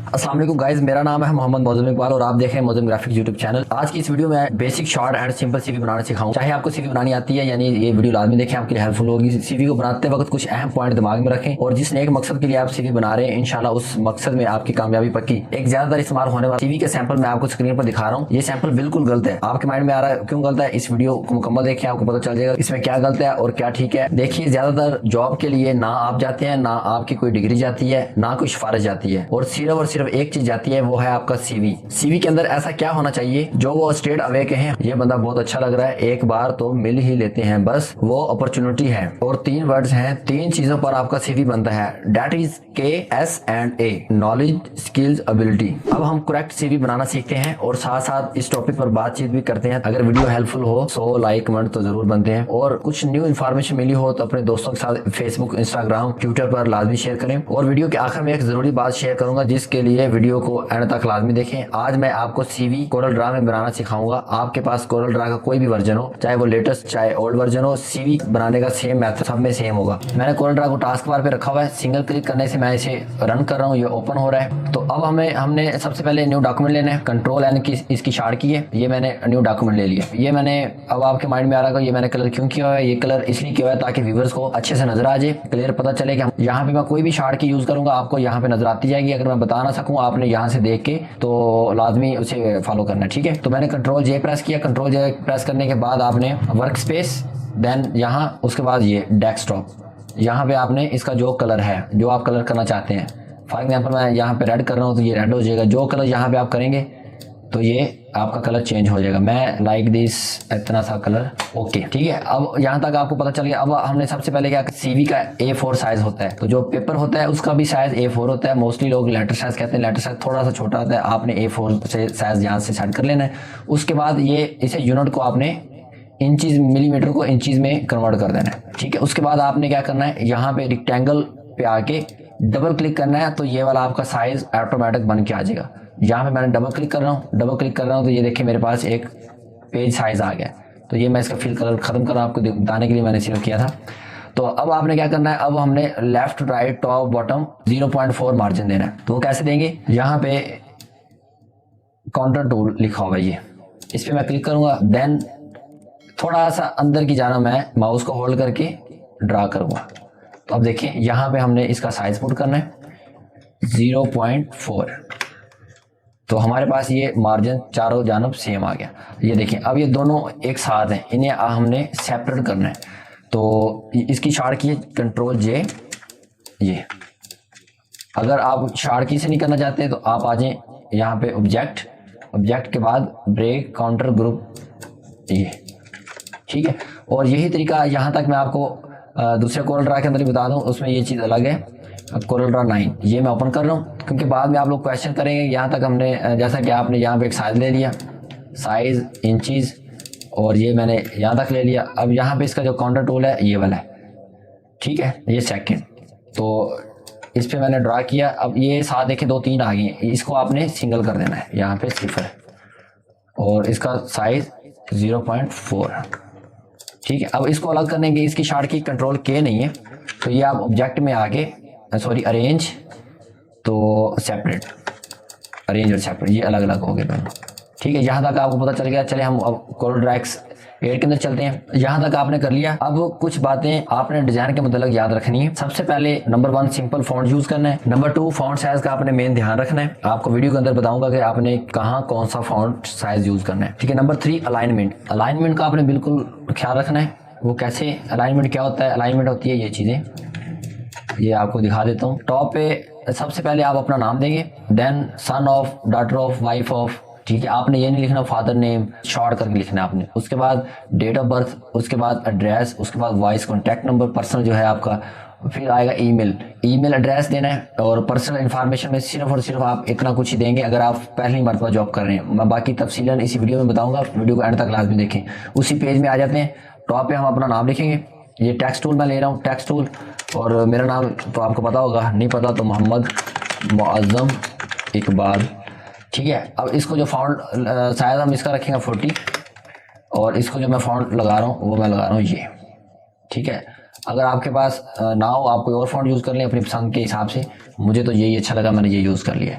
अस्सलाम वालेकुम गाइस, मेरा नाम है मोहम्मद मौज़म इकबाल और आप देख रहे हैं मौज़म ग्राफिक्स यूट्यूब चैनल। आज की इस वीडियो में basic short and simple CV बनाना सिखाऊं। चाहे आपको सीवी बनानी आती है यानी ये वीडियो लाजमी देखें, आपके लिए हेल्पफुल होगी। सीवी को बनाते वक्त कुछ अहम पॉइंट दिमाग में रखें और जिस नेक मकसद के लिए आप सीवी बना रहे हैं इंशाल्लाह उस मकसद में आपकी कामयाबी पक्की। एक ज्यादातर इस्तेमाल होने वाला सीवी के सैंपल मैं आपको स्क्रीन पर दिखा रहा हूँ। ये सैंपल बिल्कुल गलत है। आपके माइंड में आ रहा है क्यों गलत है, इस वीडियो को मुकम्मल देखें, आपको पता चल जाएगा इसमें क्या गलत है और क्या ठीक है। देखिए, ज्यादातर जॉब के लिए ना आप जाते हैं, ना आपकी कोई डिग्री जाती है, ना कोई सिफारिश जाती है और सिर्फ एक चीज जाती है, वो है आपका सीवी। सीवी के अंदर ऐसा क्या होना चाहिए जो वो स्ट्रेट अवे के हैं, ये बंदा बहुत अच्छा लग रहा है, एक बार तो मिल ही लेते हैं, बस वो अपॉर्चुनिटी है। और 3 वर्ड्स हैं, 3 चीजों पर आपका सीवी बनता है, that is KSA, knowledge, skills, ability. अब हम करेक्ट सीवी बनाना सीखते हैं और साथ साथ इस टॉपिक पर बातचीत भी करते हैं। अगर वीडियो हेल्पफुल हो तो लाइक कमेंट तो जरूर बनते हैं और कुछ न्यू इन्फॉर्मेशन मिली हो तो अपने दोस्तों के साथ फेसबुक, इंस्टाग्राम, ट्विटर पर लाजमी शेयर करें। और वीडियो के आखिर में एक जरूरी बात शेयर करूंगा जिसके लिए वीडियो को एंड तक लाजमी देखें। आज मैं आपको सीवी कोरल ड्रा में बनाना सिखाऊंगा। आपके पास कोरल ड्रा का कोई भी वर्जन हो, चाहे वो लेटेस्ट चाहे ओल्ड वर्जन हो, सीवी बनाने का सेम मेथड सब में सेम होगा। मैंने कोरल ड्रा को टास्क बार पे रखा हुआ है, सिंगल क्लिक करने से मैं इसे रन कर रहा हूँ, ये ओपन हो रहा है। तो अब हमने सबसे पहले न्यू डॉक्यूमेंट लेना है, कंट्रोल एन की इसकी शार्ट की है, ये मैंने न्यू डॉक्यूमेंट ले लिया। ये मैंने, अब आपके माइंड में आ रहा है ये मैंने कलर क्यों किया है, ये कलर इसलिए किया है ताकि व्यूअर्स को अच्छे से नजर आ जाए, क्लियर पता चले कि यहाँ पे मैं कोई भी शार्ट की यूज करूंगा आपको यहाँ पे नजर आती जाएगी। अगर मैं बता ना सकूं आपने यहाँ से देख के तो लाजमी उसे फॉलो करना है, ठीक है। तो मैंने कंट्रोल जे प्रेस किया, कंट्रोल जे प्रेस करने के बाद आपने वर्क स्पेस, देन यहाँ उसके बाद ये डेस्कटॉप, यहाँ पे आपने इसका जो कलर है, जो आप कलर करना चाहते हैं, फॉर एग्जाम्पल मैं यहाँ पे रेड कर रहा हूँ तो ये रेड हो जाएगा। जो कलर यहाँ पे आप करेंगे तो ये आपका कलर चेंज हो जाएगा। मैं लाइक दिस, इतना सा कलर, ओके, ठीक है। अब यहाँ तक आपको पता चल गया। अब हमने सबसे पहले क्या, सीवी का A4 साइज होता है, तो जो पेपर होता है उसका भी साइज A4 होता है। मोस्टली लोग लेटर साइज कहते हैं, लेटर साइज थोड़ा सा छोटा होता है, आपने A4 से साइज यहाँ से सेट कर लेना है। उसके बाद ये इसे यूनिट को आपने इंचीज, मिलीमीटर को इंचीज में कन्वर्ट कर देना है, ठीक है। उसके बाद आपने क्या करना है, यहाँ पे रेक्टेंगल पे आके डबल क्लिक करना है, तो ये वाला आपका साइज ऑटोमेटिक बन के आ जाएगा। यहाँ पे मैंने डबल क्लिक कर रहा हूँ तो ये देखिए मेरे पास एक पेज साइज आ गया। तो ये मैं इसका फिल कलर खत्म कर रहा हूँ, आपको बताने के लिए मैंने सिर्फ किया था। तो अब आपने क्या करना है, अब हमने left, right, top, bottom 0.4 margin देना है। तो वो कैसे देंगे, यहाँ पे काउंटर टूल लिखा हुआ है, ये इस पे मैं क्लिक करूंगा, देन थोड़ा सा अंदर की जाना, मैं माउस को होल्ड करके ड्रा करूंगा। तो अब देखिए यहाँ पे हमने इसका साइज पुट करना है 0.4। तो हमारे पास ये मार्जिन चारों जानब सेम आ गया। ये देखिए अब ये दोनों एक साथ हैं, इन्हें हमने सेपरेट करना है। तो इसकी शार्ट की कंट्रोल जे, ये अगर आप शार्ट की से नहीं करना चाहते तो आप आ जाएं यहाँ पे ऑब्जेक्ट के बाद ब्रेक, काउंटर, ग्रुप, ये ठीक है। और यही तरीका यहाँ तक मैं आपको दूसरे कोरल ड्रा के अंदर ही बता दूं, उसमें ये चीज़ अलग है। अब कोरल ड्रा 9 ये मैं ओपन कर रहा हूँ क्योंकि बाद में आप लोग क्वेश्चन करेंगे। यहाँ तक हमने, जैसा कि आपने यहाँ पे एक साइज ले लिया, साइज इंचीज, और ये मैंने यहाँ तक ले लिया। अब यहाँ पे इसका जो काउंटर टूल है ये वाला है, ठीक है, ये सेकंड। तो इस पे मैंने ड्रा किया। अब ये साथ देखे 2 3 आ गए, इसको आपने सिंगल कर देना है, यहाँ पे 0 और इसका साइज 0.4, ठीक है। अब इसको अलग करने के, इसकी शार्ट की कंट्रोल के नहीं है, तो ये आप ऑब्जेक्ट में आके अरेंज, तो सेपरेट, अरेंज और सेपरेट ये अलग अलग हो गए दोनों, ठीक है। यहाँ तक आपको पता चल गया। चले हम अब कोरल ड्रा X8 के अंदर चलते हैं। यहाँ तक आपने कर लिया। अब कुछ बातें आपने डिजाइन के मतलब याद रखनी है। सबसे पहले नंबर 1 सिंपल फॉन्ट यूज करना है। नंबर 2 फॉन्ट साइज का आपने मेन ध्यान रखना है। आपको वीडियो के अंदर बताऊंगा कि आपने कहाँ कौन सा फॉन्ट साइज यूज करना है, ठीक है। नंबर 3 अलाइनमेंट का आपने बिल्कुल ख्याल रखना है। वो कैसे, अलाइनमेंट क्या होता है, अलाइनमेंट होती है ये चीजें, ये आपको दिखा देता हूँ। टॉप पे सबसे पहले आप अपना नाम देंगे, then son of, daughter of, wife of, ठीक है। आपने ये नहीं लिखना फादर नेम, शॉर्ट करके लिखना है आपने। उसके बाद डेट ऑफ बर्थ, उसके बाद एड्रेस, उसके बाद वॉइस कॉन्टैक्ट नंबर, पर्सनल जो है आपका, फिर आएगा ईमेल एड्रेस देना है। और पर्सनल इन्फॉर्मेशन में सिर्फ और सिर्फ आप इतना कुछ ही देंगे अगर आप पहली मरतबा जॉब कर रहे हैं। मैं बाकी तफसीलन इसी वीडियो में बताऊंगा, वीडियो को एंड तक लाजमी देखें। उसी पेज में आ जाते हैं, टॉप पे हम अपना नाम लिखेंगे। ये टेक्स्ट टूल मैं ले रहा हूँ, टेक्स्ट टूल, और मेरा नाम तो आपको पता होगा, नहीं पता तो मोहम्मद मौज़म इकबाल, ठीक है। अब इसको जो फॉन्ट साइज हम इसका रखेंगे 40, और इसको जो मैं फॉन्ट लगा रहा हूँ वो मैं लगा रहा हूँ ये, ठीक है। अगर आपके पास ना हो, आप कोई और फॉन्ट यूज़ कर लें अपनी पसंद के हिसाब से। मुझे तो यही अच्छा लगा, मैंने ये यूज़ कर लिया,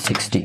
60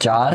4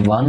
1.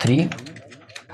3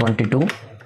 22,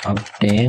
obtain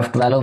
F12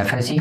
FSC,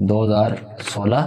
2016.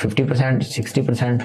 50% 60%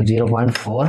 0.4